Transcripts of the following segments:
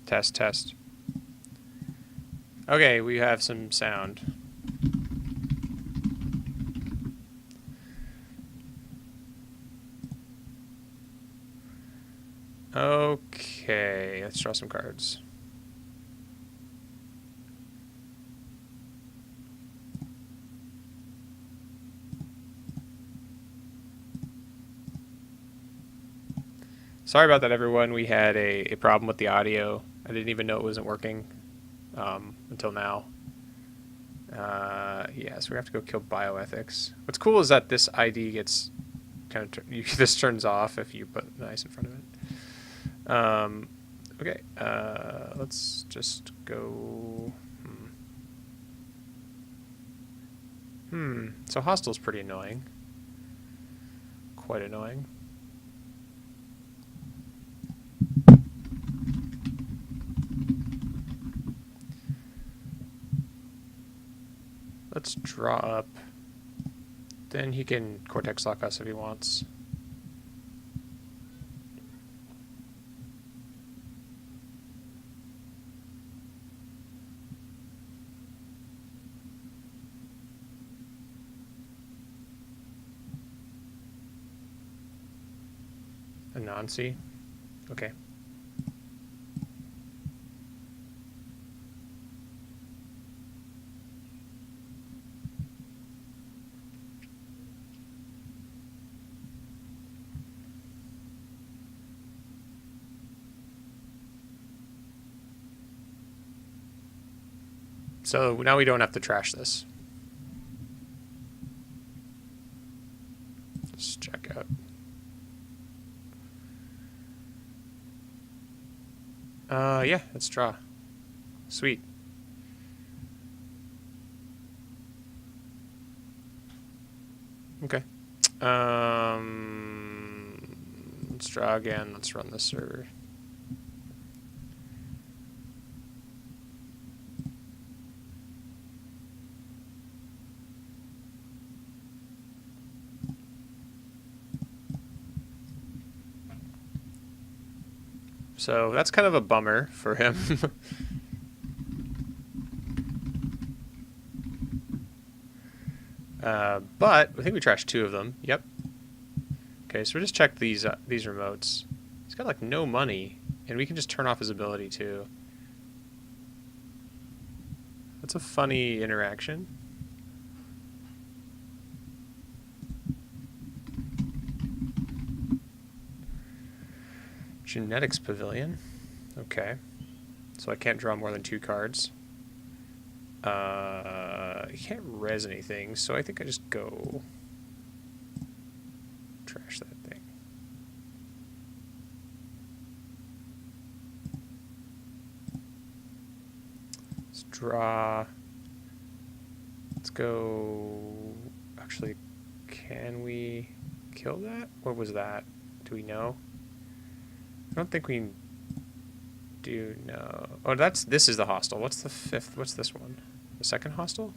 Test, test. Okay, we have some sound. Okay, let's draw some cards. Sorry about that, everyone. We had a problem with the audio. I didn't even know it wasn't working until now. Yeah, so we have to go kill bioethics. What's cool is that this ID gets kind of this turns off if you put an ice in front of it. Okay, let's just go. So hostile pretty annoying. Quite annoying. Let's draw up. Then he can Cortex lock us if he wants. Anansi. Okay. So now we don't have to trash this. Let's check out. Yeah, let's draw. Sweet. Okay. Let's draw again. Let's run this server. So that's kind of a bummer for him. But I think we trashed 2 of them. Yep. Okay, so we just checked these remotes. He's got like no money, and we can just turn off his ability too. That's a funny interaction. Genetics Pavilion. Okay. So I can't draw more than 2 cards. You can't res anything, so I think I just go trash that thing. Let's draw. Let's go. Actually, can we kill that? What was that? Do we know? I don't think we do know. Oh, this is the hostile. What's the 5th? What's this one? The 2nd hostile?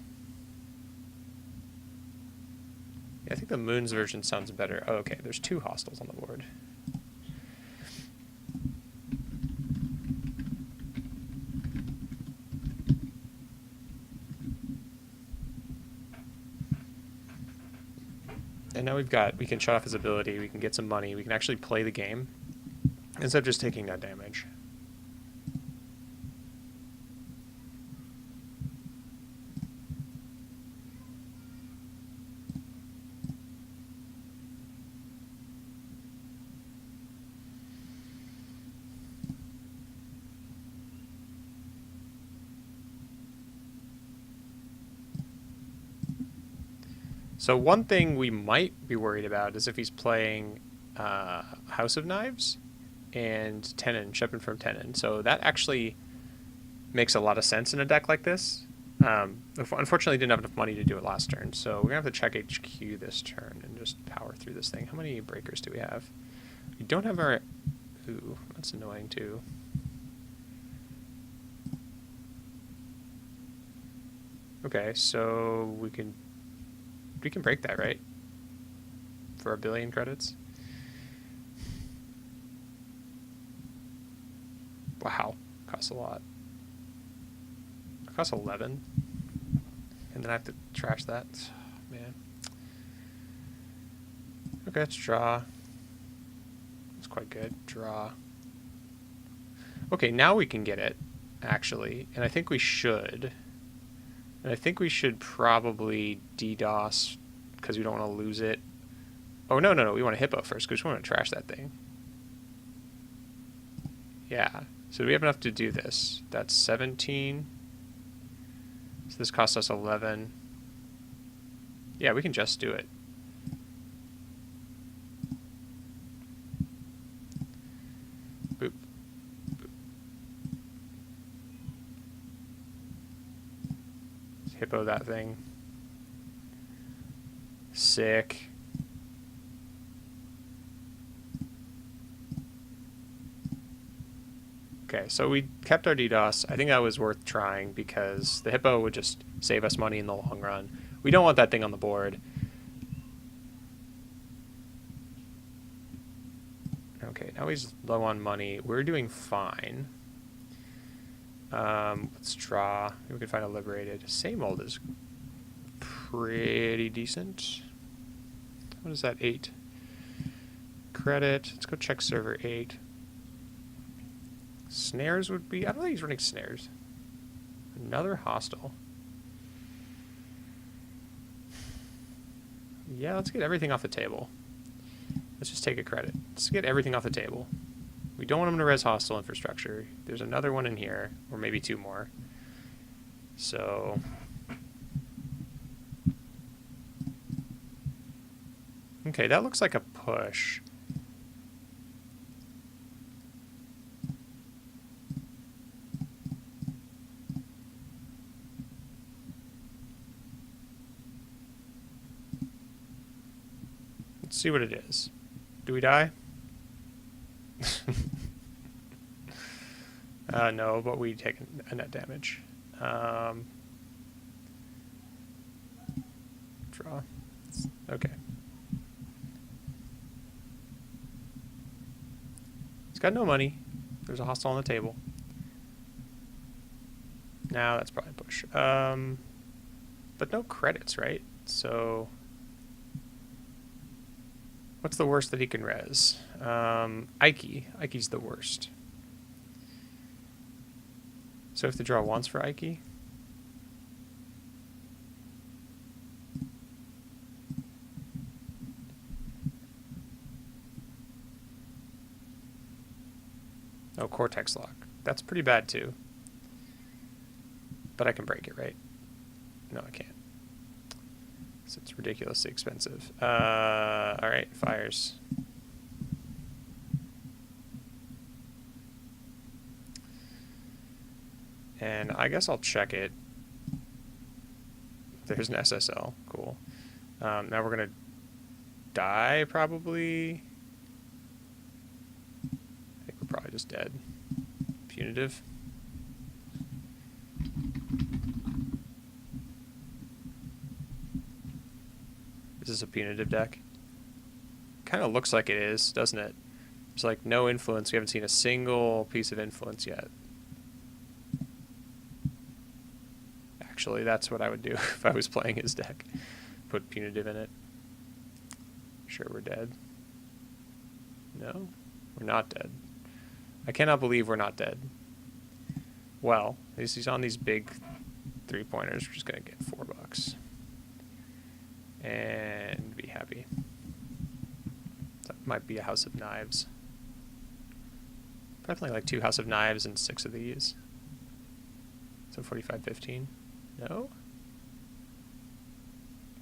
Yeah, I think the Moon's version sounds better. Oh, okay, there's 2 hostiles on the board. And now we can shut off his ability, we can get some money, we can actually play the game instead of just taking that damage. So one thing we might be worried about is if he's playing House of Knives and Tenon, Shepherd from Tenon. So that actually makes a lot of sense in a deck like this. Unfortunately, didn't have enough money to do it last turn, so we're going to have to check HQ this turn and just power through this thing. How many breakers do we have? We don't have our... Ooh, that's annoying too. Okay, so we can break that, right? For 1 billion credits. Wow, cost costs a lot. It costs 11. And then I have to trash that. Man. Okay, let's draw. That's quite good. Draw. Okay, now we can get it, actually. And I think we should. And I think we should probably DDoS because we don't want to lose it. Oh, no, no, no. We want a hippo first because we want to trash that thing. Yeah. So do we have enough to do this? That's 17. So this costs us 11. Yeah, we can just do it. Boop. Boop. Hippo that thing. Sick. Okay, so we kept our DDoS. I think that was worth trying because the hippo would just save us money in the long run. We don't want that thing on the board. Okay, now he's low on money. We're doing fine. Let's draw. Maybe we can find a liberated. Same old is pretty decent. What is that? 8. Credit. Let's go check server 8. Snares would be... I don't think he's running snares. Another hostile. Yeah, let's get everything off the table. Let's just take a credit. Let's get everything off the table. We don't want him to res hostile infrastructure. There's another one in here, or maybe 2 more. So... okay, that looks like a push. Let's see what it is. Do we die? No, but we take a net damage. Draw. Okay. He's got no money. There's a hostile on the table. Now that's probably a push. But no credits, right? So... what's the worst that he can res? Ike. Ike's the worst. So I have to draw once for Ike. Oh, Cortex lock. That's pretty bad too. But I can break it, right? No, I can't. So it's ridiculously expensive. Alright, fires. And I guess I'll check it. There's an SSL. Cool. Now we're going to die, probably. I think we're probably just dead. Punitive. Is this a punitive deck? Kind of looks like it is, doesn't it? There's like no influence. We haven't seen a single piece of influence yet. Actually, that's what I would do if I was playing his deck. Put punitive in it. Sure, we're dead. No, we're not dead. I cannot believe we're not dead. Well, he's on these big 3-pointers. We're just going to get $4. And be happy. That might be a House of Knives. Definitely like 2 House of Knives and 6 of these. So 45-15. No?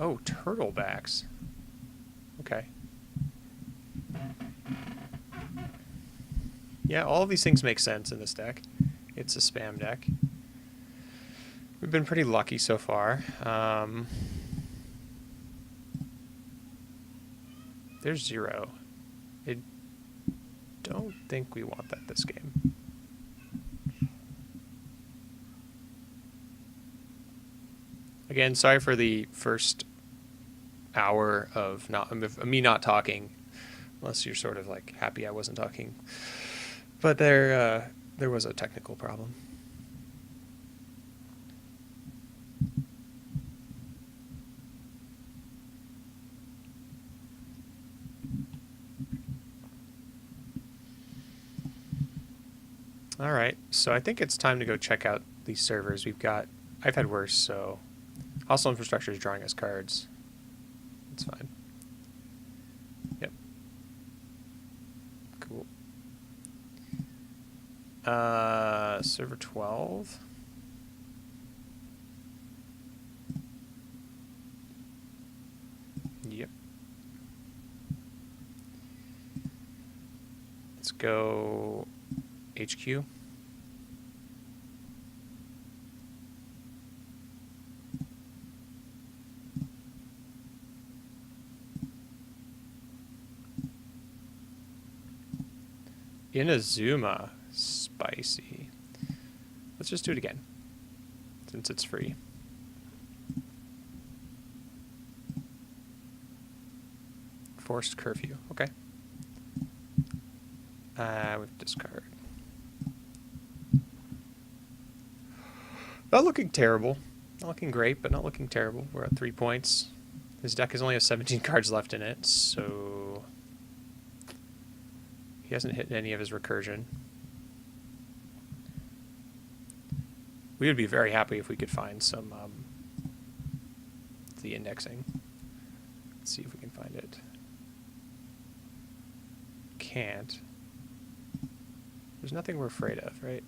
Oh, turtlebacks. Okay. Yeah, all of these things make sense in this deck. It's a spam deck. We've been pretty lucky so far. There's 0. I don't think we want that this game. Again, sorry for the first hour of me not talking, unless you're sort of like happy I wasn't talking. But There was a technical problem. All right, so I think it's time to go check out these servers. I've had worse, so hostile infrastructure is drawing us cards. That's fine. Yep. Cool. Server 12. Yep. Let's go HQ. Inazuma. Spicy. Let's just do it again, since it's free. Forced curfew. Okay. With discard. Not looking terrible. Not looking great, but not looking terrible. We're at 3 points. His deck has only has 17 cards left in it, so he hasn't hit any of his recursion. We would be very happy if we could find some the indexing. Let's see if we can find it. Can't. There's nothing we're afraid of, right?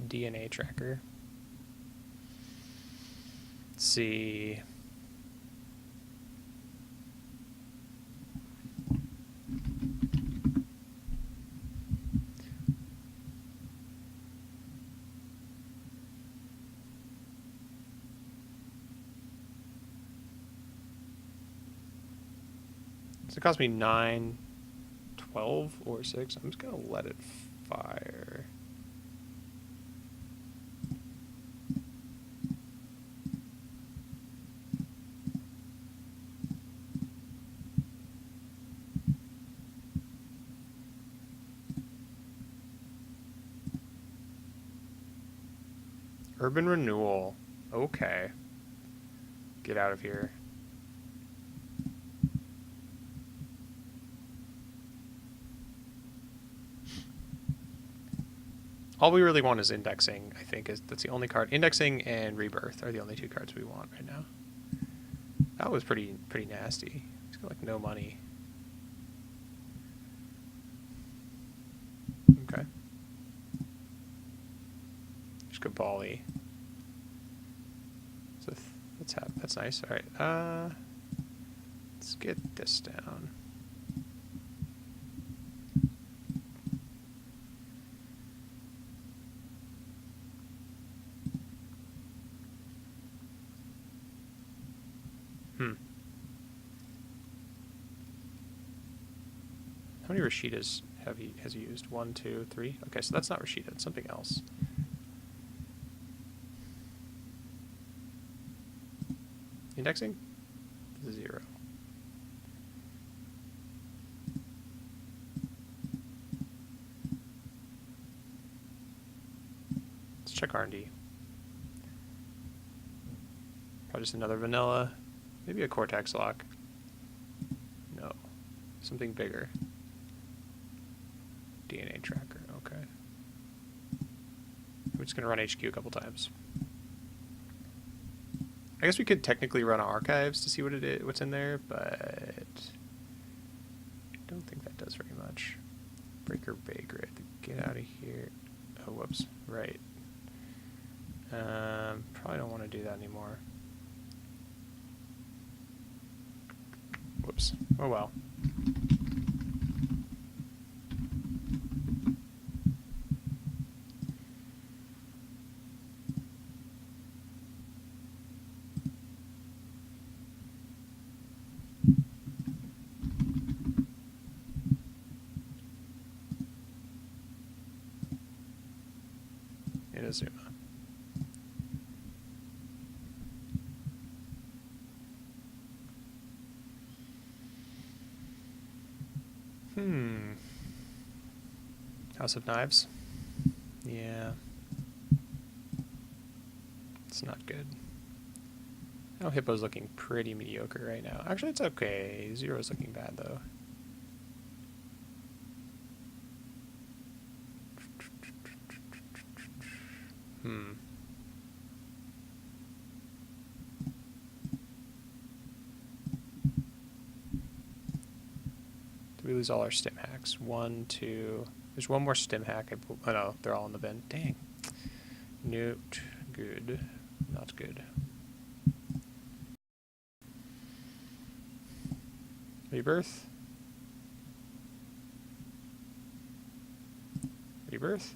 DNA tracker. Let's see. Does it cost me 9, 12, or 6? I'm just going to let it fire. Urban renewal. Okay. Get out of here. All we really want is indexing, I think. That's the only card. Indexing and rebirth are the only two cards we want right now. That was pretty nasty. He's got like no money. Okay. Just go Bali. So that's nice. All right. Let's get this down. How many Rashidas has he used? 1, 2, 3? Okay, so that's not Rashida. It's something else. Indexing? 0. Let's check R&D. Probably just another vanilla. Maybe a Cortex lock. No. Something bigger. DNA tracker, okay. We're just going to run HQ a couple times. I guess we could technically run archives to see what it is, what's in there, but I don't think that does very much. Breaker Bay Grid. Get out of here. Oh, whoops. Right. Probably don't want to do that anymore. Whoops. Oh well. Inazuma. House of Knives. Yeah. It's not good. Oh, Hippo's looking pretty mediocre right now. Actually, it's okay. Zero's looking bad, though. Did we lose all our stim hacks? 1, 2... There's one more stim hack. Oh, no, they're all in the bin. Dang. Note. Good. Not good. Rebirth. Rebirth.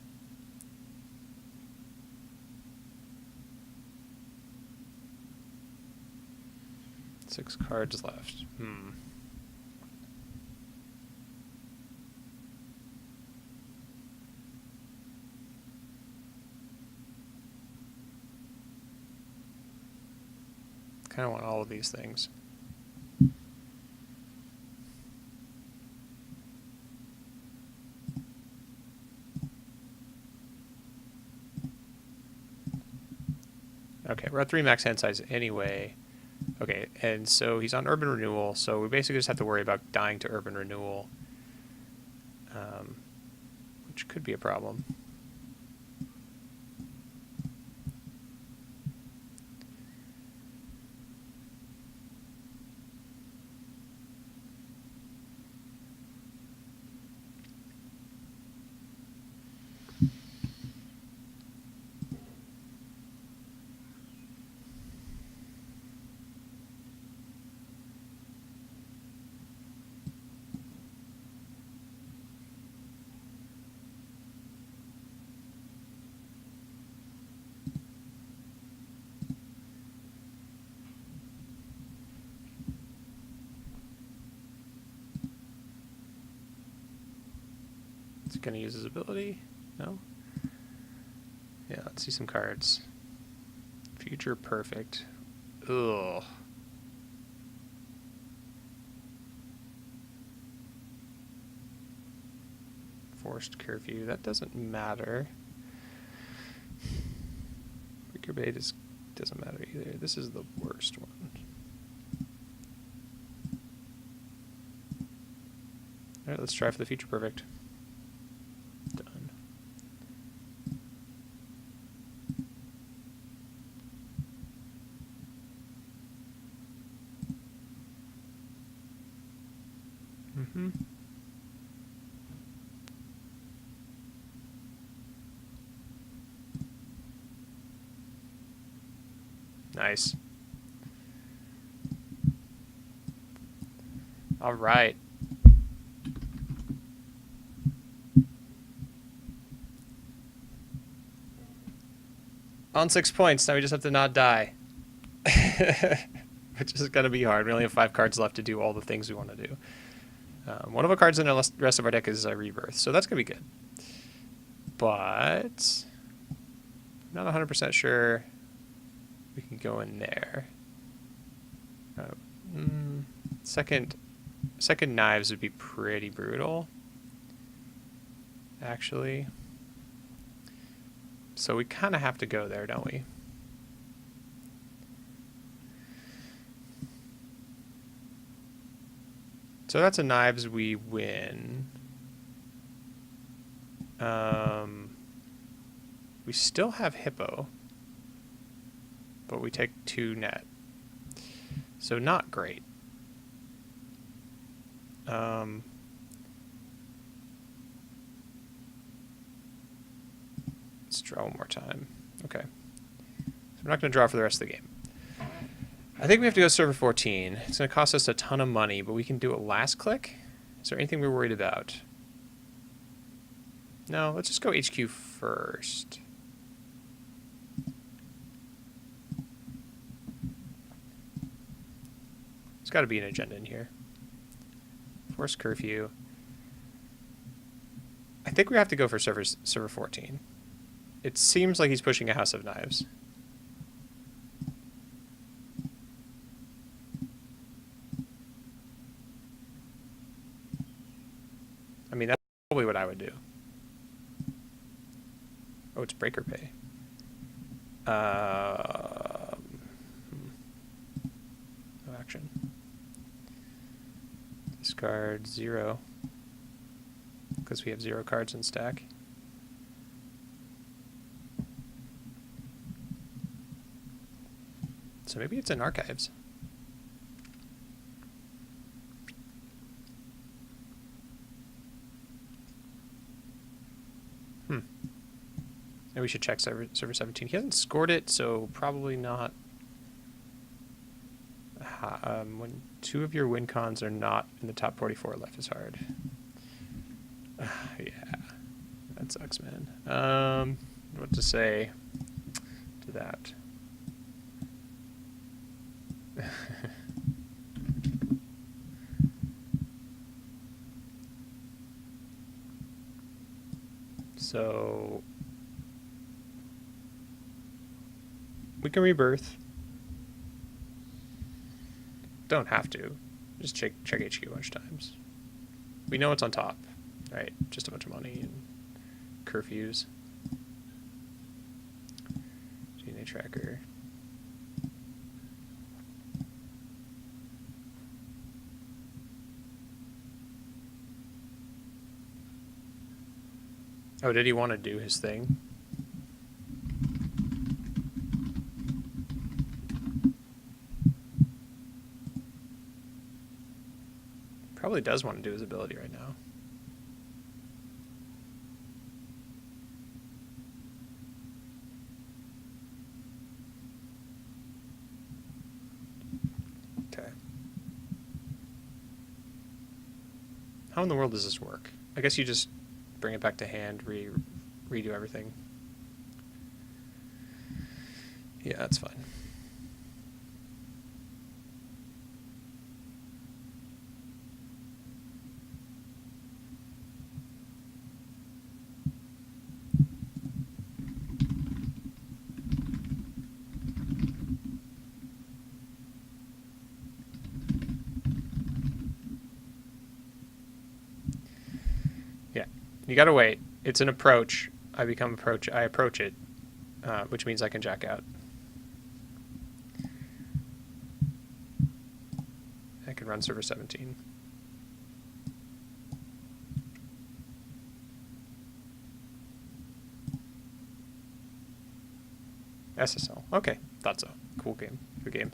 Six cards left. Kind of want all of these things. Okay, we're at 3 max hand size anyway. Okay, and so he's on Urban Renewal, so we basically just have to worry about dying to Urban Renewal, which could be a problem. Is he going to use his ability? No? Yeah, let's see some cards. Future Perfect. Ugh. Forced Curfew. That doesn't matter. Weaker Bait doesn't matter either. This is the worst one. Alright, let's try for the Future Perfect. Done. Nice. All right. On 6 points. Now we just have to not die. Which is going to be hard. We only have 5 cards left to do all the things we want to do. One of the cards in the rest of our deck is Rebirth, so that's going to be good. But I'm not 100% sure we can go in there. Second Knives would be pretty brutal, actually. So we kind of have to go there, don't we? So that's a Knives, we win. We still have Hippo, but we take 2 net. So not great. Let's draw one more time. Okay. So we're not going to draw for the rest of the game. I think we have to go server 14. It's going to cost us a ton of money, but we can do it last click. Is there anything we're worried about? No, let's just go HQ first. There's got to be an agenda in here. Force Curfew. I think we have to go for server 14. It seems like he's pushing a House of Knives. I mean, that's probably what I would do. Oh, it's breaker pay. No action. Discard 0. Because we have 0 cards in stack. So maybe it's in archives. Maybe we should check server 17. He hasn't scored it, so probably not. When 2 of your win cons are not in the top 44, life is hard. Yeah, that sucks, man. What to say to that? So we can rebirth. Don't have to. Just check HQ a bunch of times. We know it's on top, right? Just a bunch of money and curfews. DNA tracker. Oh, did he want to do his thing? Probably does want to do his ability right now. Okay. How in the world does this work? I guess you just bring it back to hand, redo everything. Yeah, that's fine. Yeah, you gotta wait. It's an approach. I approach it, which means I can jack out. I can run server 17. SSL. Okay, thought so. Cool game. Good game.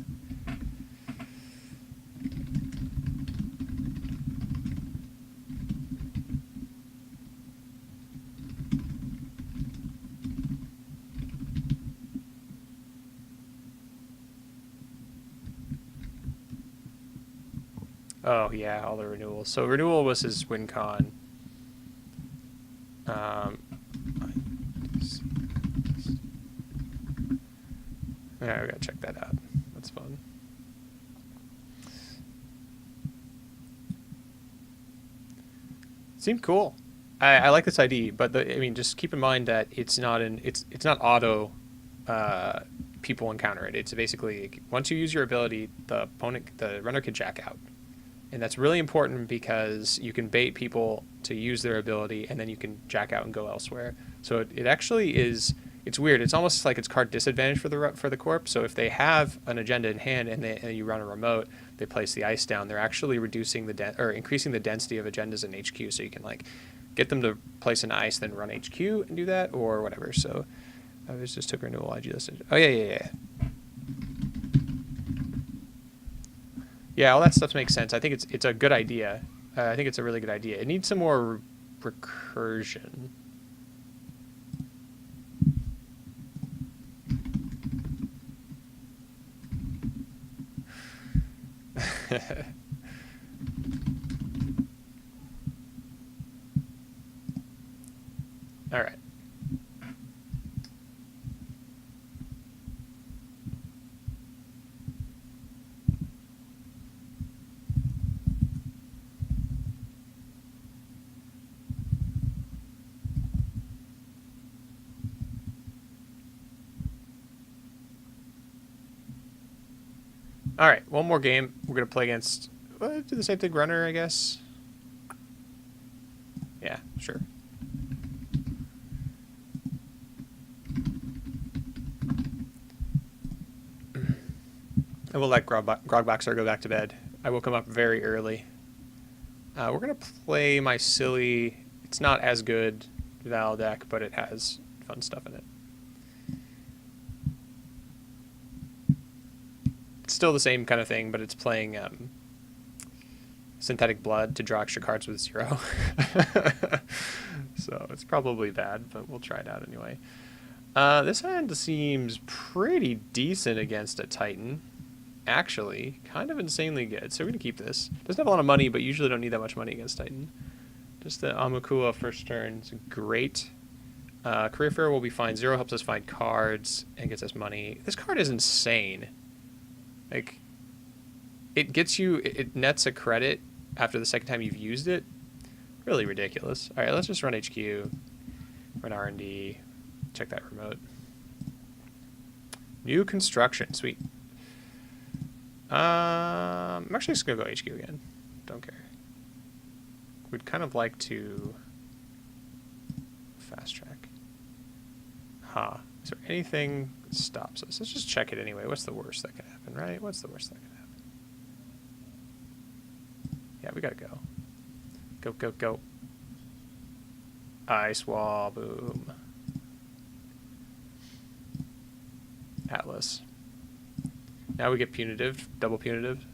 Oh yeah, all the renewals. So renewal was his win con. Yeah, we gotta check that out. That's fun. Seemed cool. I like this ID, but I mean, just keep in mind that it's not auto. People encounter it. It's basically once you use your ability, the runner can jack out, and that's really important because you can bait people to use their ability, and then you can jack out and go elsewhere. So it actually is. It's weird. It's almost like it's card disadvantage for the corp. So if they have an agenda in hand and you run a remote, they place the ice down. They're actually reducing increasing the density of agendas in HQ. So you can like get them to place an ice, then run HQ and do that or whatever. So I just took renewal IG listed. Oh yeah. Yeah, all that stuff makes sense. I think it's a good idea. I think it's a really good idea. It needs some more recursion. All right. All right, one more game. We're gonna play against. Do the same thing, runner, I guess. Yeah, sure. I will let Grogboxer go back to bed. I woke him up very early. We're going to play my silly... It's not as good Val deck, but it has fun stuff in it. It's still the same kind of thing, but it's playing Synthetic Blood to draw extra cards with 0. So it's probably bad, but we'll try it out anyway. This hand seems pretty decent against a Titan. Actually, kind of insanely good. So we're going to keep this. Doesn't have a lot of money, but usually don't need that much money against Titan. Just the Amakua first turn is great. Career Fair will be fine. 0 helps us find cards and gets us money. This card is insane. Like, it gets you, it nets a credit after the second time you've used it. Really ridiculous. All right, let's just run HQ, run R&D, check that remote. New construction, sweet. I'm actually just gonna go HQ again. Don't care. We'd kind of like to fast track. Huh. Is there anything that stops us? Let's just check it anyway. What's the worst that could happen, right? What's the worst that could happen? Yeah, we gotta go. Go, go, go. Ice wall, boom. Atlas. Now we get punitive, double punitive.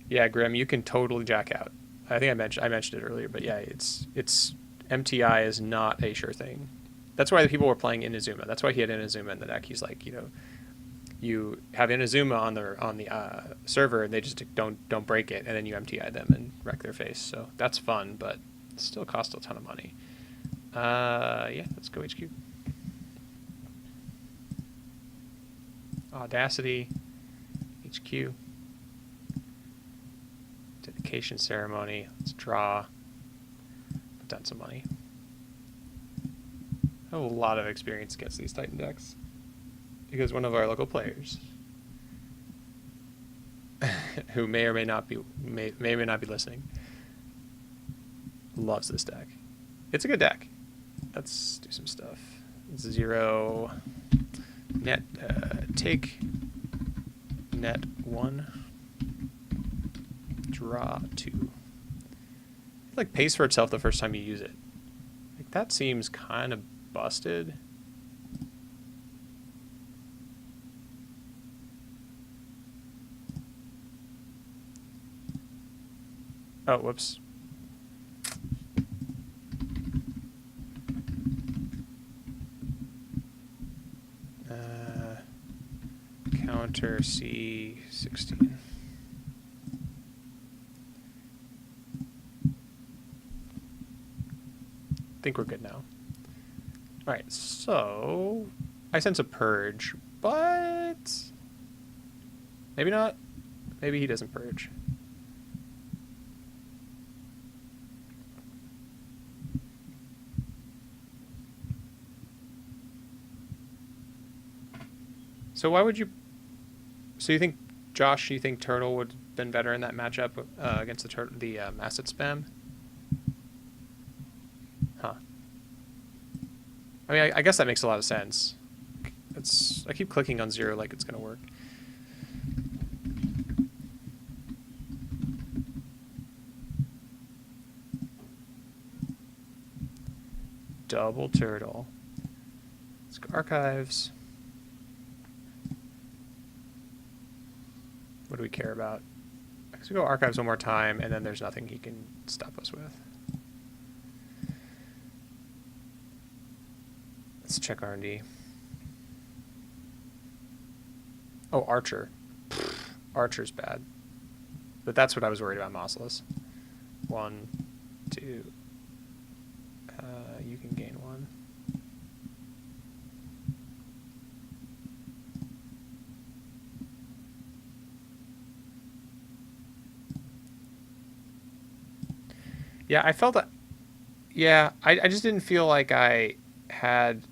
Yeah, Grim, you can totally jack out. I think I mentioned it earlier, but yeah, it's MTI is not a sure thing. That's why the people were playing Inazuma. That's why he had Inazuma in the deck. He's like, you know, you have Inazuma on the server, and they just don't break it, and then you MTI them and wreck their face. So that's fun, but it still costs a ton of money. Yeah, let's go HQ. Audacity, HQ. Dedication ceremony. Let's draw. Put down some money. I have a lot of experience against these Titan decks because one of our local players, who may or may not be listening, loves this deck. It's a good deck. Let's do some stuff. 0 net take net 1 draw 2. It like pays for itself the first time you use it. Like that seems kind of busted. Oh, whoops. Counter C16. I think we're good now. All right, so I sense a purge, but maybe not. Maybe he doesn't purge. So why would you? So you think, Josh? You think Turtle would have been better in that matchup against the asset spam? Huh. I mean, I guess that makes a lot of sense. I keep clicking on 0 like it's gonna work. Double turtle. Let's go archives. What do we care about? Let's go archives one more time, and then there's nothing he can stop us with. Let's check R&D. Oh, Archer. Archer's bad. But that's what I was worried about, Mossless. 1, 2. You can gain 1. Yeah, I felt that. Yeah, I just didn't feel like I had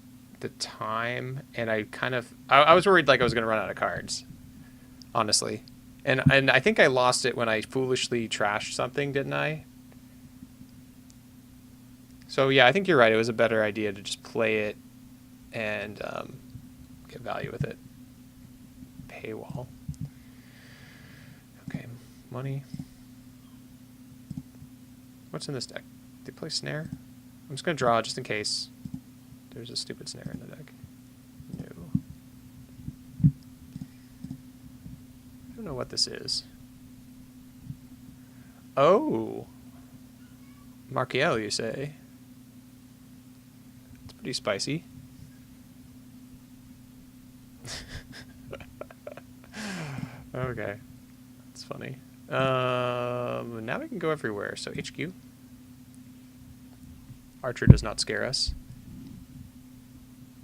the time, and I kind of I was worried like I was going to run out of cards, honestly. And I think I lost it when I foolishly trashed something, didn't I? So yeah, I think you're right. It was a better idea to just play it and get value with it. Paywall. Okay, money. What's in this deck? They play snare? I'm just going to draw just in case there's a stupid snare in the deck. No. I don't know what this is. Oh! Markiel, you say? It's pretty spicy. Okay. That's funny. Now we can go everywhere. So HQ. Archer does not scare us.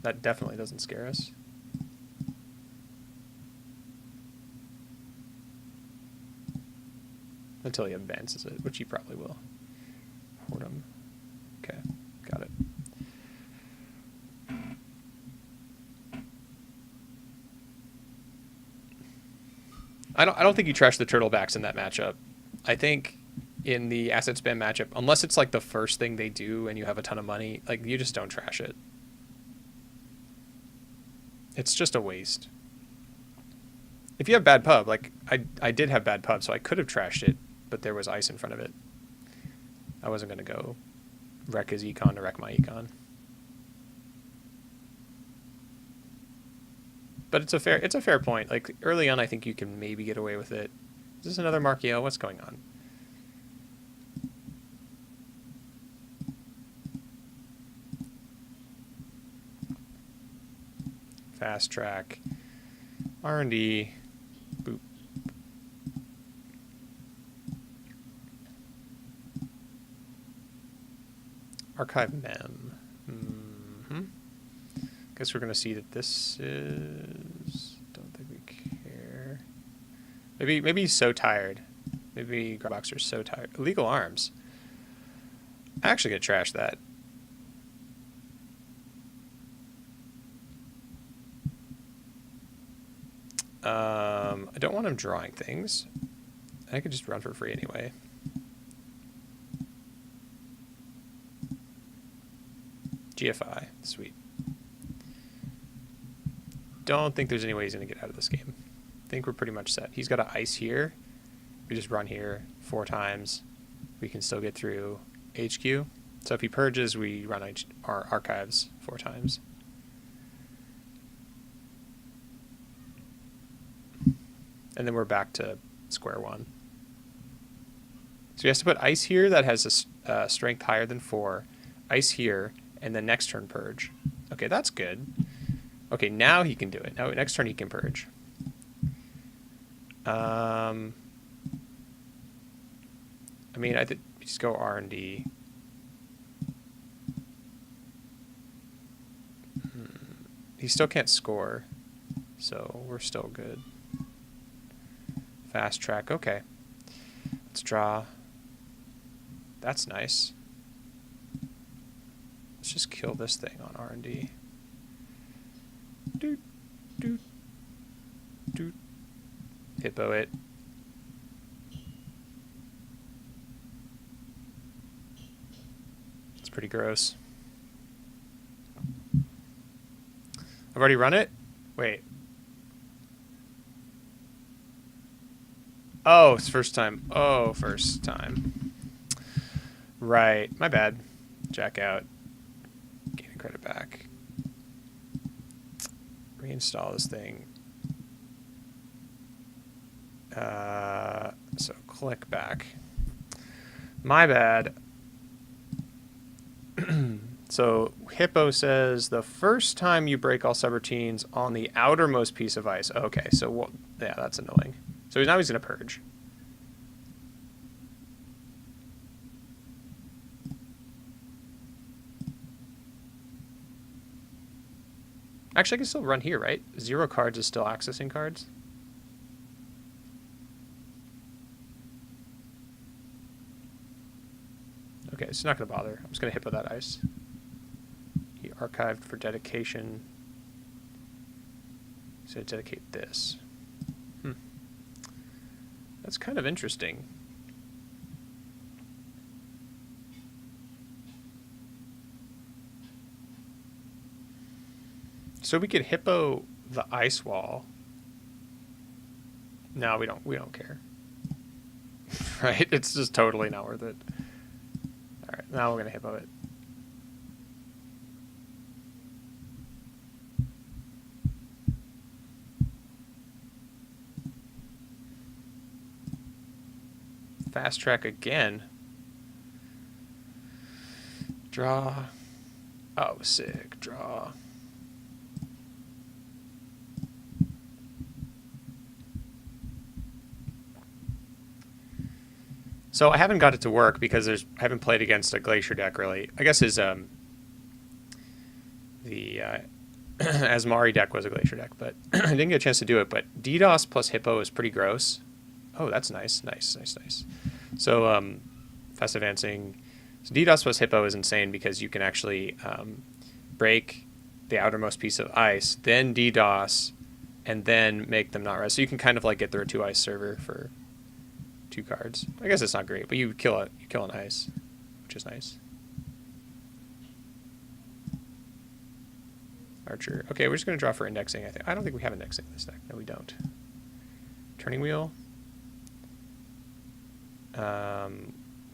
That definitely doesn't scare us. Until he advances it, which he probably will. Fordham. Okay, got it. I don't think you trash the turtlebacks in that matchup. I think in the asset spam matchup, unless it's like the first thing they do and you have a ton of money, like you just don't trash it. It's just a waste. If you have bad pub, like I did have bad pub, so I could have trashed it, but there was ice in front of it. I wasn't going to go wreck his econ to wreck my econ. But it's a fair point. Like early on, I think you can maybe get away with it. Is this another Markiel? What's going on? Fast track, R&D, boop. Archive mem. Guess we're gonna see that this is. Don't think we care. Maybe he's so tired. Maybe Grabboxer's so tired. Illegal arms. I actually gonna trash that. I don't want him drawing things. I could just run for free anyway. GFI, sweet. Don't think there's any way he's going to get out of this game. I think we're pretty much set. He's got an ice here. We just run here 4 times. We can still get through HQ. So if he purges, we run our archives 4 times. And then we're back to square one. So he has to put ice here that has a strength higher than 4. Ice here, and then next turn purge. Okay, that's good. Okay, now he can do it. Now next turn he can purge. I mean, I think we just go R&D. He still can't score, so we're still good. Fast track, okay. Let's draw. That's nice. Let's just kill this thing on R&D. Doot, doot, doot. Hippo it. It's pretty gross. I've already run it? Wait. Oh, it's first time. Oh, first time. Right. My bad. Jack out. Gaining credit back. Reinstall this thing. So click back. My bad. So Hippo says the first time you break all subroutines on the outermost piece of ice. Okay, so yeah, that's annoying. So now he's going to purge. Actually, I can still run here, right? 0 cards is still accessing cards. Okay, it's not going to bother. I'm just going to Hippo that ice. He archived for dedication. He's going to dedicate this. That's kind of interesting. So we could hippo the ice wall. No, we don't care. Right? It's just totally not worth it. Alright, now we're gonna hippo it. Fast track again. Draw. Oh, sick. Draw. So I haven't got it to work because I haven't played against a glacier deck really. I guess his the Asmari deck was a glacier deck, but I didn't get a chance to do it. But DDoS plus Hippo is pretty gross. Oh, that's nice. So fast advancing. So DDoS plus Hippo is insane because you can actually break the outermost piece of ice, then DDoS, and then make them not rest. So you can kind of like get through a 2 ice server for 2 cards. I guess it's not great, but you kill an ice, which is nice. Archer. Okay, we're just going to draw for indexing, I think. I don't think we have indexing in this deck. No, we don't. Turning wheel.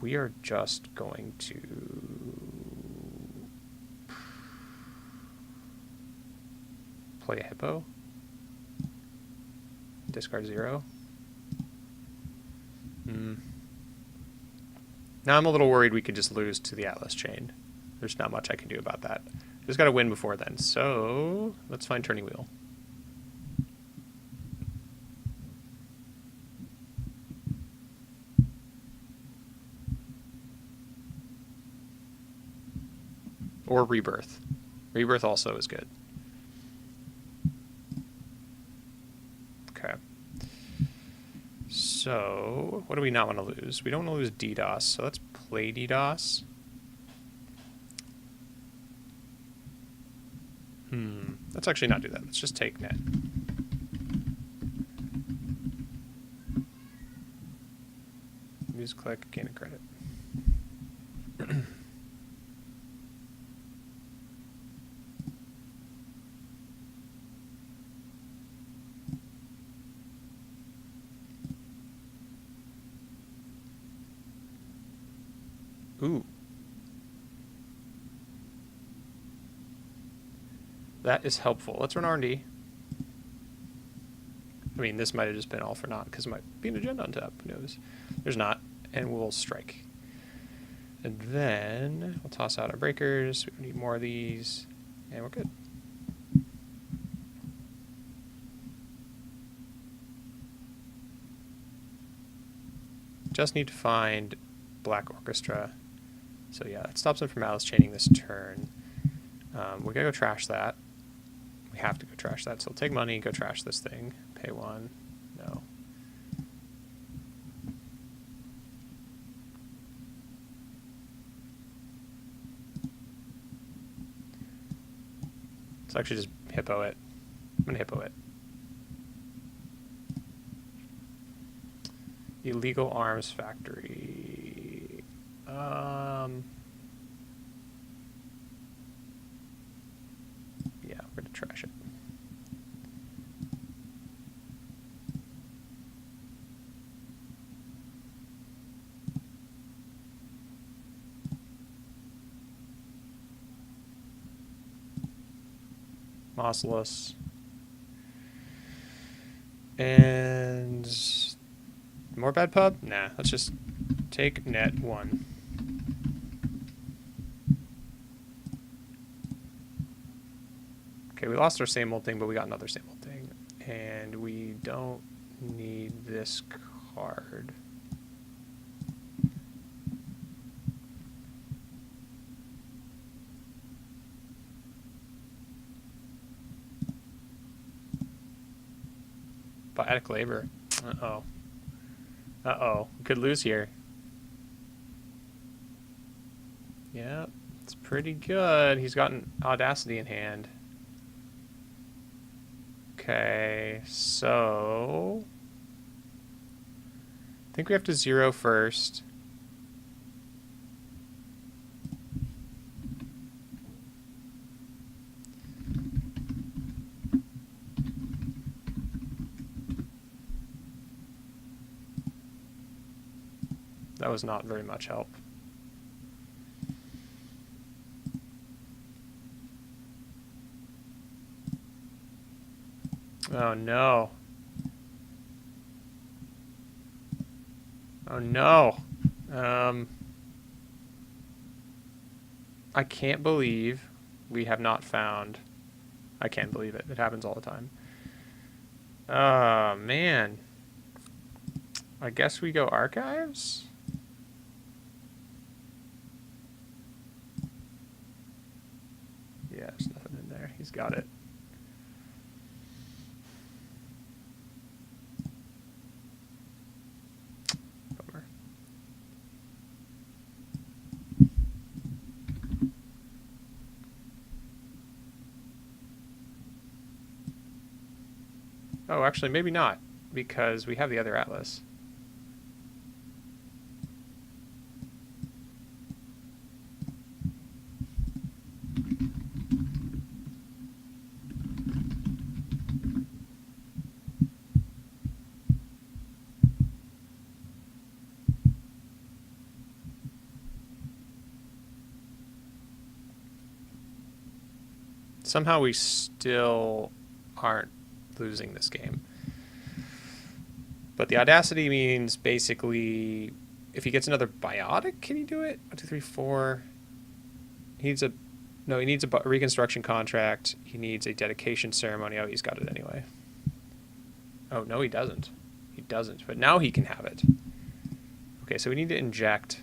We are just going to play a hippo. Discard 0. Now I'm a little worried we could just lose to the Atlas chain. There's not much I can do about that. Just got to win before then. So let's find turning wheel. Or rebirth. Rebirth also is good. Okay. So what do we not want to lose? We don't want to lose DDoS, so let's play DDoS. Let's actually not do that. Let's just take net. Use click, gain a credit. Ooh. That is helpful. Let's run R&D. I mean, this might have just been all for naught because it might be an agenda on top. Who knows? There's not. And we'll strike. And then we'll toss out our breakers. We don't need more of these. And we're good. Just need to find Black Orchestra. So yeah, that stops him from Atlas chaining this turn. We're going to go trash that. We have to go trash that. So take money, go trash this thing. Pay 1. No. Let's actually just hippo it. I'm going to hippo it. Illegal Arms Factory. Yeah, we're going to trash it. Mossless. And more bad pub? Nah, let's just take net 1. Okay, we lost our same old thing, but we got another same old thing. And we don't need this card. Poetic Labor. Uh-oh. Uh-oh. We could lose here. Yeah, it's pretty good. He's got an Audacity in hand. Okay, so think we have to 0 first. That was not very much help. Oh no. Oh no. I can't believe we have not found... I can't believe it. It happens all the time. Oh, man. I guess we go archives? Yeah, there's nothing in there. He's got it. Bummer. Oh, actually, maybe not, because we have the other atlas. Somehow we still aren't losing this game. But the audacity means basically if he gets another biotic, can he do it? 1, 2, 3, 4. He needs a he needs a reconstruction contract. He needs a dedication ceremony. Oh, he's got it anyway. Oh, no, he doesn't. He doesn't. But now he can have it. Okay, so we need to inject.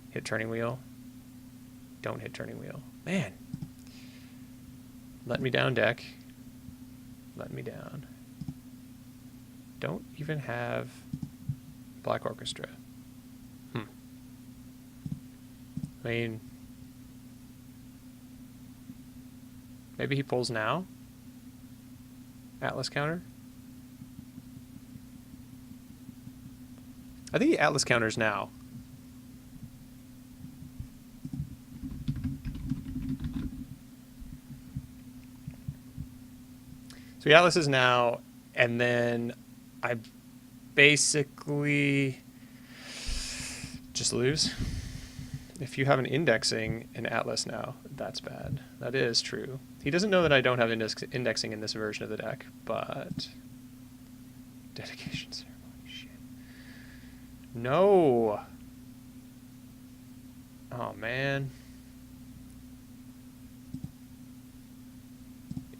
Hit turning wheel. Don't hit turning wheel. Man. Let me down, deck. Let me down. Don't even have Black Orchestra. I mean, maybe he pulls now? Atlas counter? I think he Atlas counters now. So he Atlases now, and then I basically just lose. If you have an indexing in Atlas now, that's bad. That is true. He doesn't know that I don't have indexing in this version of the deck, but... Dedication ceremony, shit. No! Oh, man.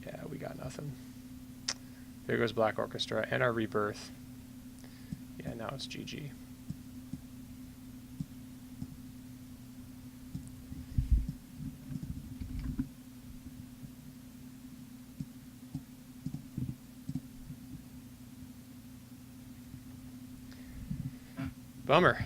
Yeah, we got nothing. There goes Black Orchestra and our rebirth. Yeah, now it's GG. Bummer.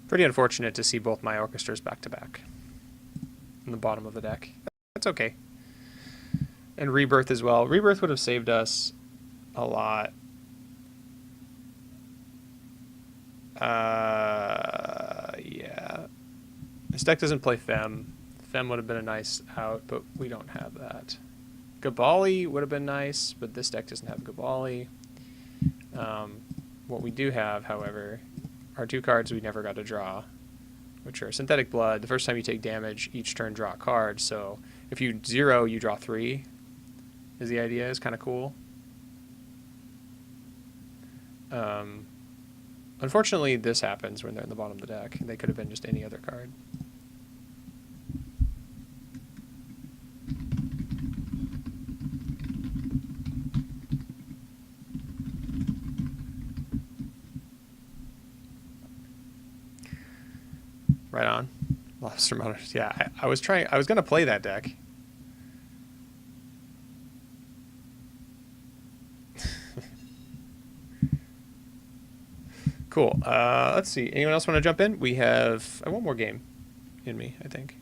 Pretty unfortunate to see both my orchestras back to back in the bottom of the deck. That's okay. And Rebirth as well. Rebirth would have saved us a lot. Yeah. This deck doesn't play Fem. Fem would have been a nice out, but we don't have that. Gabali would have been nice, but this deck doesn't have Gabali. What we do have, however, are 2 cards we never got to draw, which are Synthetic Blood. The first time you take damage, each turn draw a card. So if you 0, you draw 3. Is the idea. Is kind of cool. Unfortunately, this happens when they're in the bottom of the deck. They could have been just any other card. Right on. Lobster Motors. Yeah, I was going to play that deck. Cool. Let's see. Anyone else want to jump in? We have one more game in me, I think.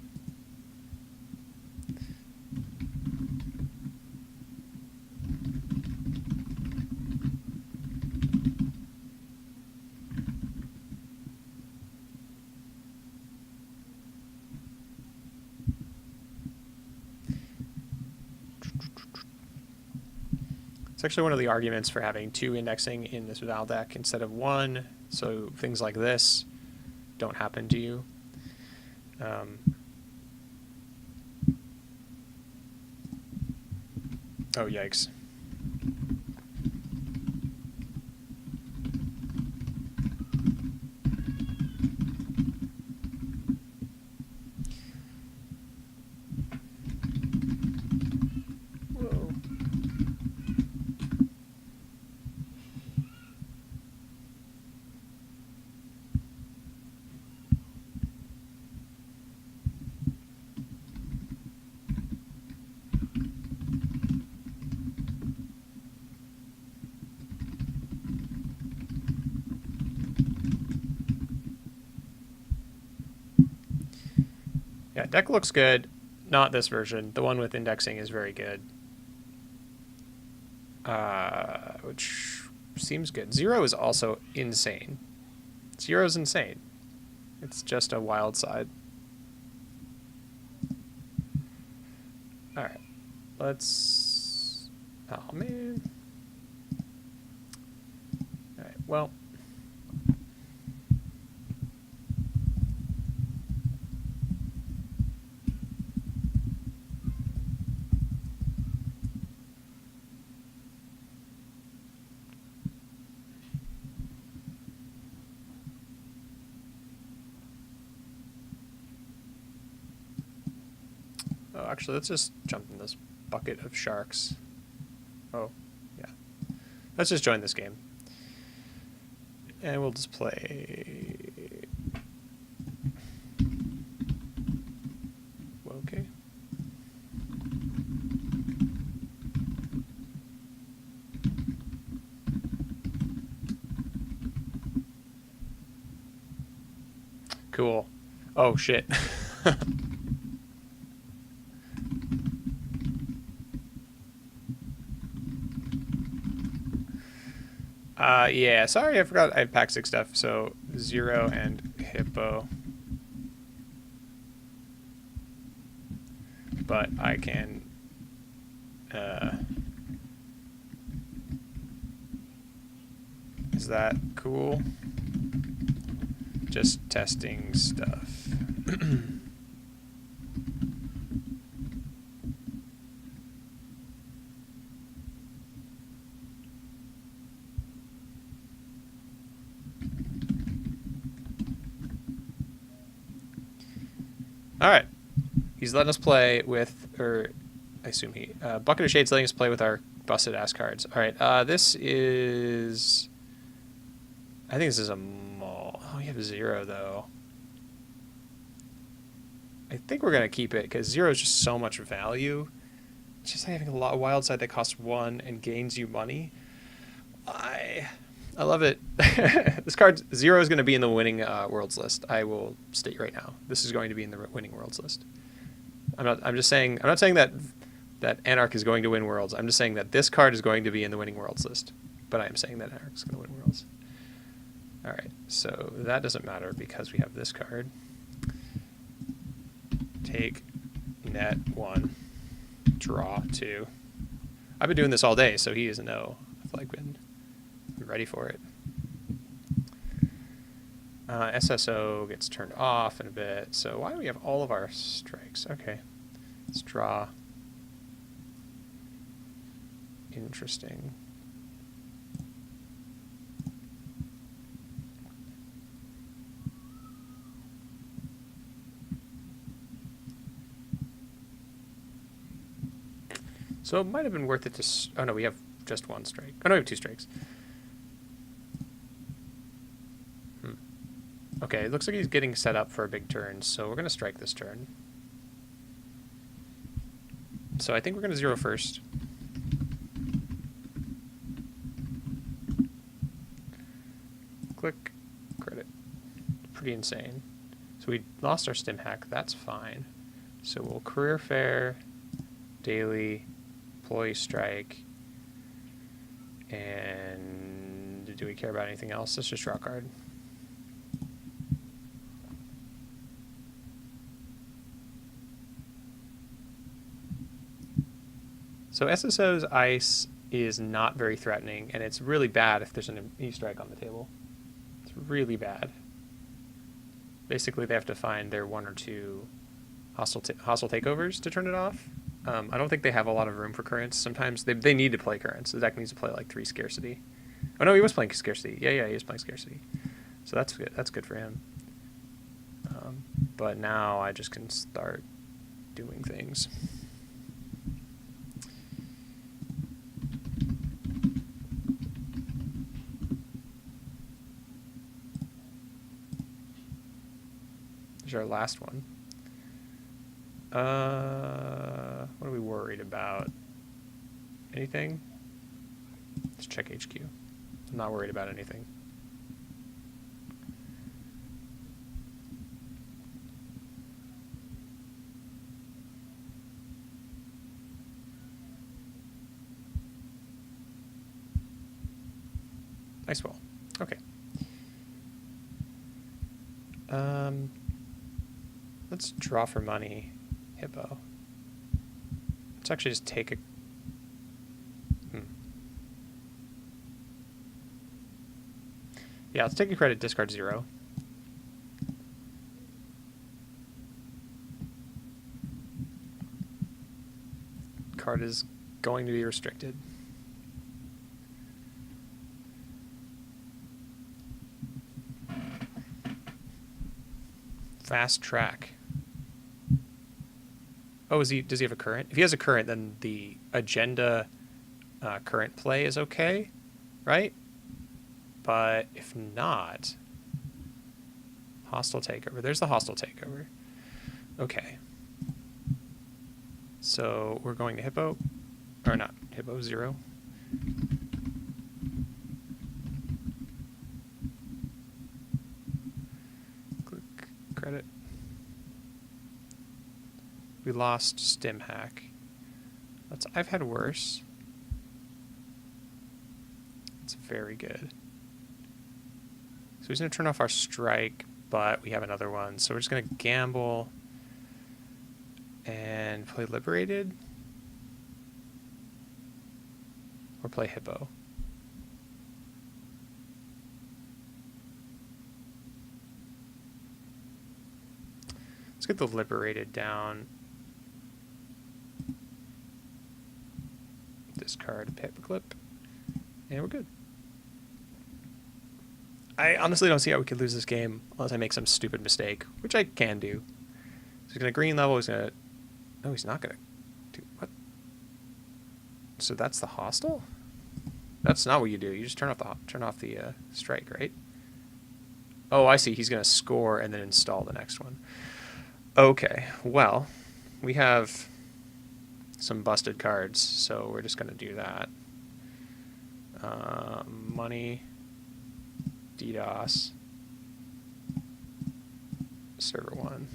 It's actually one of the arguments for having 2 indexing in this Val deck instead of 1, so things like this don't happen to you. Oh, yikes. Yeah, deck looks good. Not this version. The one with indexing is very good. Which seems good. 0 is also insane. 0 is insane. It's just a wild side. Alright. Let's... Oh, man. Alright, well... Oh, actually, let's just jump in this bucket of sharks. Oh, yeah. Let's just join this game. And we'll just play... Okay. Cool. Oh, shit. Yeah, sorry, I forgot I have pack 6 stuff, so 0 and hippo. But I can... is that cool? Just testing stuff. All right, he's letting us play with, or I assume he, Bucket of Shades letting us play with our busted ass cards. All right, this is, I think this is a mall. Oh, you have 0 though. I think we're gonna keep it because 0 is just so much value. It's just having a lot of wild side that costs 1 and gains you money. I love it. This card 0 is going to be in the winning worlds list. I will state right now. This is going to be in the winning worlds list. I'm just saying. I'm not saying that Anarch is going to win worlds. I'm just saying that this card is going to be in the winning worlds list. But I am saying that Anarch is going to win worlds. All right. So that doesn't matter because we have this card. Take net 1, draw 2. I've been doing this all day, so he doesn't know. I've like been ready for it. SSO gets turned off in a bit. So why do we have all of our strikes? Okay, let's draw. Interesting. So it might have been worth it to... Oh, no, we have just 1 strike. Oh, no, we have 2 strikes. Okay, it looks like he's getting set up for a big turn, so we're going to strike this turn. So I think we're going to 0 first. Click. pretty insane. So we lost our stim hack. That's fine. So we'll career fair, daily, employee strike, and do we care about anything else? Let's just draw a card. So SSO's ice is not very threatening, and it's really bad if there's an E-strike on the table. It's really bad. Basically, they have to find their 1 or 2 hostile takeovers to turn it off. I don't think they have a lot of room for currents. Sometimes they need to play currents. The deck needs to play like 3 scarcity. Oh no, he was playing scarcity. Yeah, he was playing scarcity. So that's good. That's good for him. But now I just can start doing things. There's our last one. What are we worried about? Anything? Let's check HQ. I'm not worried about anything. Nice wall. Okay. Let's draw for money, Hippo. Let's actually just take a... Yeah, let's take a credit, discard 0. Card is going to be restricted. Fast track. Oh, does he have a current? If he has a current, then the agenda current play is okay, right? But if not, hostile takeover. There's the hostile takeover. Okay. So we're going to Hippo, or not, Hippo 0. Click credit. We lost stim hack. I've had worse. It's very good. So he's going to turn off our strike, but we have another one. So we're just going to gamble and play Liberated. Or play Hippo. Let's get the Liberated down. Discard a paperclip. And we're good. I honestly don't see how we could lose this game unless I make some stupid mistake, which I can do. So he's going to green level, he's going to... No, he's not going to do... What? So that's the hostile? That's not what you do. You just turn off the strike, right? Oh, I see. He's going to score and then install the next one. Okay, well, we have some busted cards, so we're just going to do that. Money... DDoS, server 1.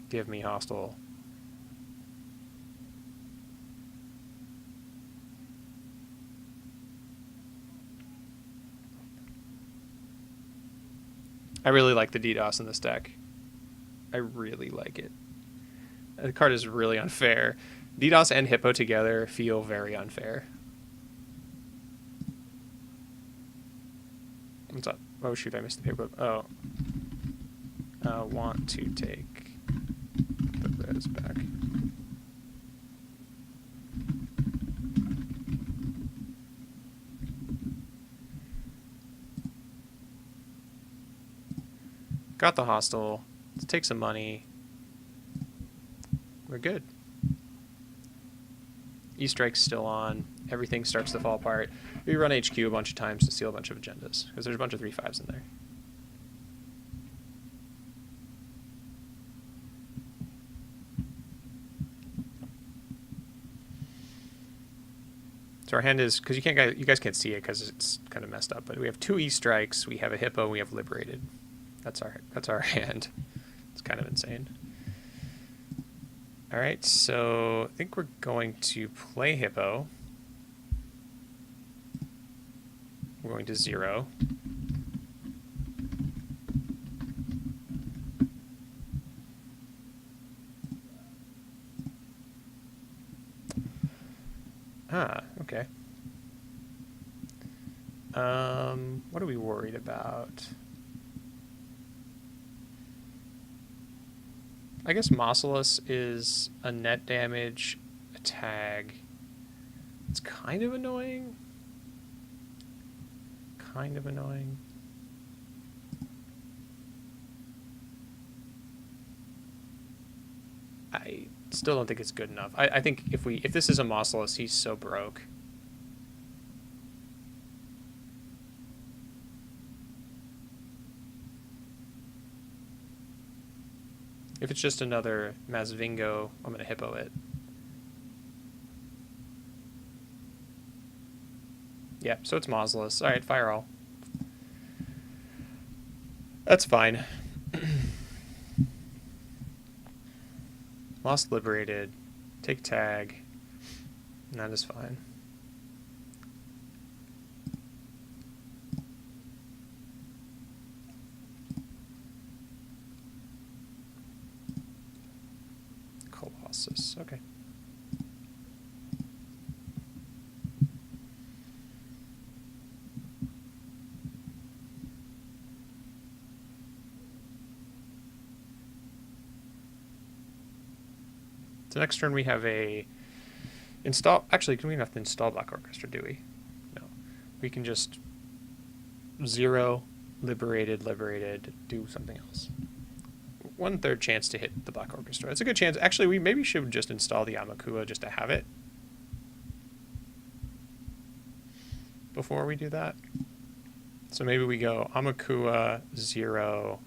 Give me hostile. I really like the DDoS in this deck. I really like it. The card is really unfair. DDoS and Hippo together feel very unfair. What's up? Oh shoot, I missed the paper. Oh. Want to take the res back. Got the hostile. Let's take some money. We're good. E-Strike's still on. Everything starts to fall apart. We run HQ a bunch of times to steal a bunch of agendas, because there's a bunch of 3/5s in there. So our hand is, because you guys can't see it because it's kind of messed up, but we have 2 E-Strikes, we have a Hippo, we have Liberated. That's our hand. It's kind of insane. All right, so I think we're going to play Hippo. We're going to 0. Ah, okay. What are we worried about? I guess Mausolus is a net damage, a tag. It's kind of annoying. Kind of annoying. I still don't think it's good enough. I think if this is a Mausolus, he's so broke. If it's just another Masvingo, I'm gonna Hippo it. Yeah, so it's Mausolus. Alright, fire all. That's fine. Lost Liberated. Take tag. And that is fine. Colossus. Okay. So next turn we have a install. Actually, we don't have to install Black Orchestra, do we? No. We can just 0, liberated, do something else. 1/3 chance to hit the Black Orchestra. It's a good chance. Actually, we maybe should just install the Amakua just to have it before we do that. So maybe we go Amakua 0,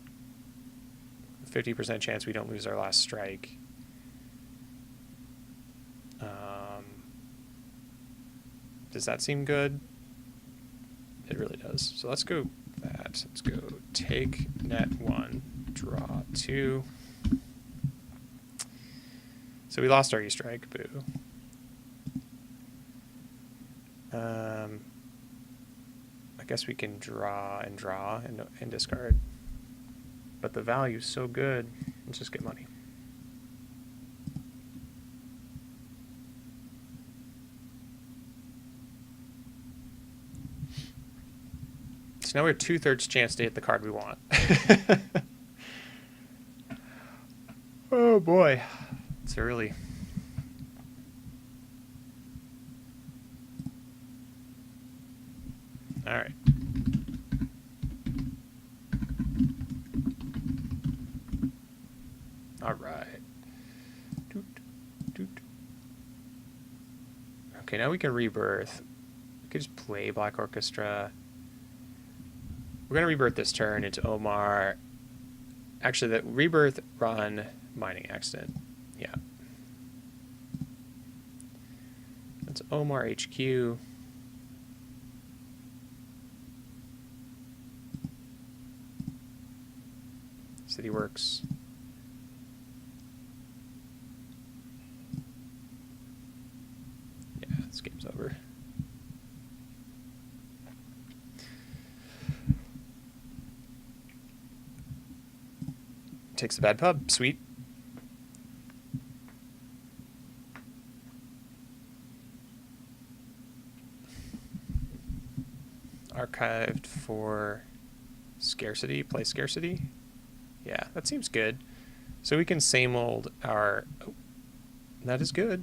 50% chance we don't lose our last strike. Does that seem good? It really does. So let's go that. Let's go take net 1, draw 2. So we lost our E-Strike, boo. I guess we can draw and discard. But the value's so good, let's just get money. So now we have 2/3 chance to hit the card we want. Oh boy, it's early. All right. All right. Okay, now we can rebirth. We could just play Black Orchestra. We're going to rebirth this turn into Omar. Actually, the rebirth, run, mining accident. Yeah. That's Omar HQ. City Works. Yeah, this game's over. Takes the bad pub. Sweet. Archived for scarcity. Play scarcity. Yeah, that seems good. So we can same old our... Oh, that is good.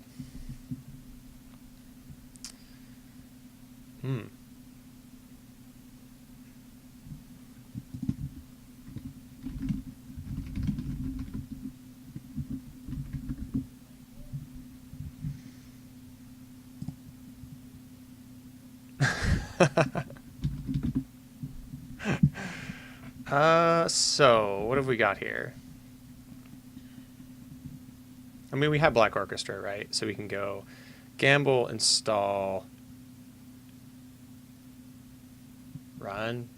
So what have we got here? I mean, we have Black Orchestra, right? So we can go gamble, install, run.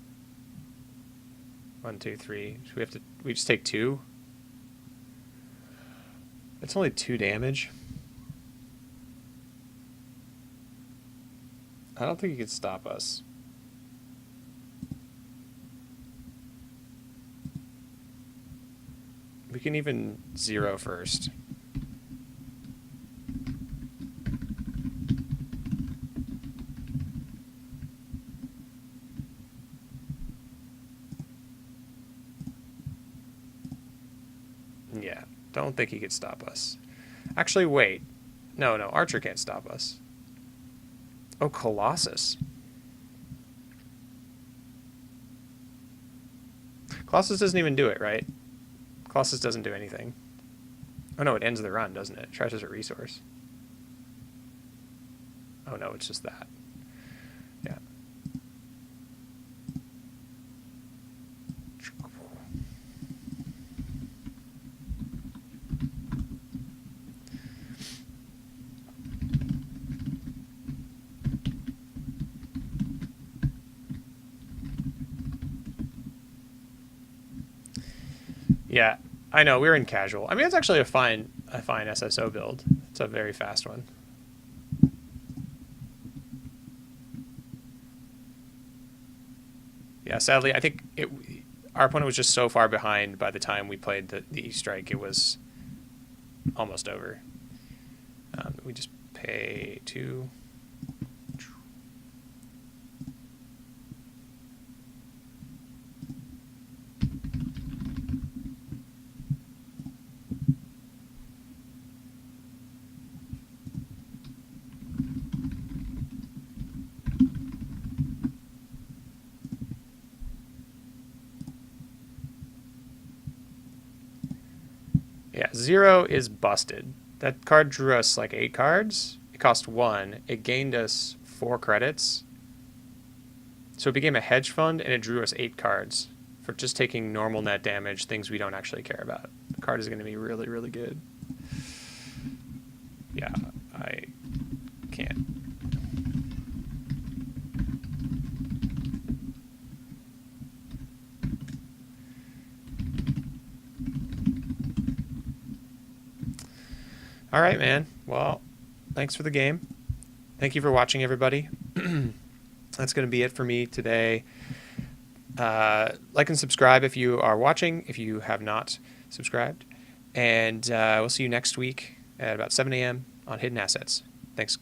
1, 2, 3. So we just take 2? It's only 2 damage. I don't think he could stop us. We can even 0 first. Yeah, don't think he could stop us. Actually, wait. No, Archer can't stop us. Oh, Colossus. Colossus doesn't even do it, right? Colossus doesn't do anything. Oh no, it ends the run, doesn't it? It tries as a resource. Oh no, it's just that. Yeah. Yeah, I know, we're in casual. I mean, it's actually a fine SSO build. It's a very fast one. Yeah, sadly, I think our opponent was just so far behind by the time we played the E-Strike, it was almost over. We just pay 2. Yeah, 0 is busted. That card drew us like 8 cards. It cost 1. It gained us 4 credits. So it became a hedge fund, and it drew us 8 cards for just taking normal net damage, things we don't actually care about. The card is going to be really, really good. Yeah, I can't. All right, man. Well, thanks for the game. Thank you for watching, everybody. That's going to be it for me today. Like and subscribe if you are watching, if you have not subscribed. And we'll see you next week at about 7 a.m. on Hidden Assets. Thanks.